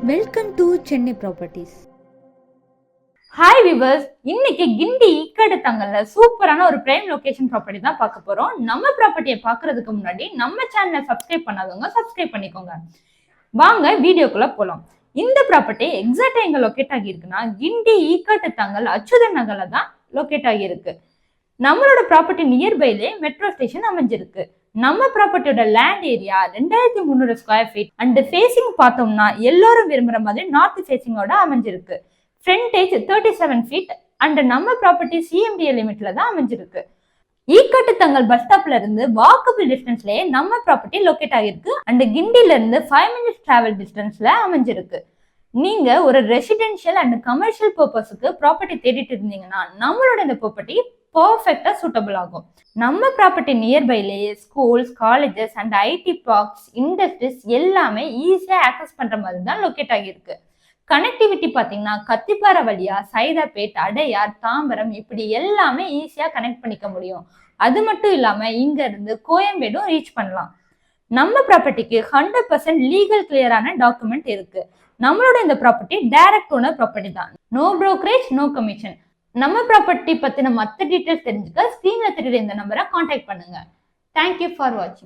Welcome to Chennai properties. Hi viewers, இன்னைக்கு கிண்டி இக்கடுத்தங்கல்ல சூப்பரான ஒரு பிரைம் லொகேஷன் ப்ராப்பர்ட்டி தான் பார்க்க போறோம். நம்ம ப்ராப்பர்ட்டியை பார்க்கறதுக்கு முன்னாடி நம்ம சேனலை சப்ஸ்கிரைப் பண்ணாதவங்க சப்ஸ்கிரைப் பண்ணிக்கோங்க. வாங்க வீடியோக்குள்ள போலாம். இந்த ப்ராப்பர்ட்டி எக்ஸாக்டா எங்க லொகேட் ஆகியிருக்குன்னா கிண்டி ஈக்காட்டுத்தங்கல் அச்சுதன் நகர்ல தான் லொகேட் ஆகியிருக்கு. நம்மளோட ப்ராப்பர்ட்டி நியர்பைலே மெட்ரோ ஸ்டேஷன் அமைஞ்சிருக்கு. நம்ம ப்ராப்பர்ட்டியோட land area 2300 square feet and facing பார்த்தோம்னா எல்லாரும் விரும்புற மாதிரி நார்த் ஃபேசிங்கோட அமைஞ்சிருக்கு. ஃப்ரண்டேஜ் 37 ஃபீட் அண்ட் நம்ம ப்ராப்பர்ட்டி சிஎம்டிஏ லிமிட்ல தான் அமைஞ்சிருக்கு. ஈக்காட்டுத்தங்கல் பஸ் ஸ்டாப்ல இருந்து வாக்கபிள் டிஸ்டன்ஸ்லயே நம்ம ப்ராப்பர்ட்டி லொகேட் ஆகிருக்கு அண்ட் கிண்டில இருந்து 5 மினிட்ஸ் டிராவல் டிஸ்டன்ஸ்ல அமைஞ்சிருக்கு. நீங்க ஒரு ரெசிடென்ஷியல் அண்ட் கமர்ஷியல் பர்பஸுக்கு ப்ராப்பர்ட்டி தேடிட்டு இருந்தீங்கன்னா நம்மளோட இந்த ப்ராப்பர்ட்டி பர்ஃபெக்டா சூட்டபிள் ஆகும். நம்ம ப்ராப்பர்ட்டி நியர்பைலேயே schools, colleges and IT parks, industries எல்லாமே ஈஸியா ஆக்சஸ் பண்ற மாதிரி தான் லொகேட் ஆகியிருக்கு. கனெக்டிவிட்டி பார்த்தீங்கன்னா கத்திப்பாறை வழியா சைதாப்பேட், அடையார், தாம்பரம் இப்படி எல்லாமே ஈஸியா கனெக்ட் பண்ணிக்க முடியும். அது மட்டும் இல்லாம இங்க இருந்து கோயம்பேடும் ரீச் பண்ணலாம். நம்ம ப்ராப்பர்ட்டிக்கு 100% லீகல் கிளியரான டாக்குமெண்ட் இருக்கு. நம்மளோட இந்த ப்ராப்பர்ட்டி டைரக்ட் ஓனர் ப்ராப்பர்ட்டி தான். No brokerage, no commission. நம்ம ப்ராப்பர்ட்டி பத்தின மற்ற டீடைல்ஸ் தெரிஞ்சுக்க ஸ்கிரீன்ல தெரியுற இந்த நம்பரை கான்டாக்ட் பண்ணுங்க. தேங்க்யூ ஃபார் வாட்சிங்.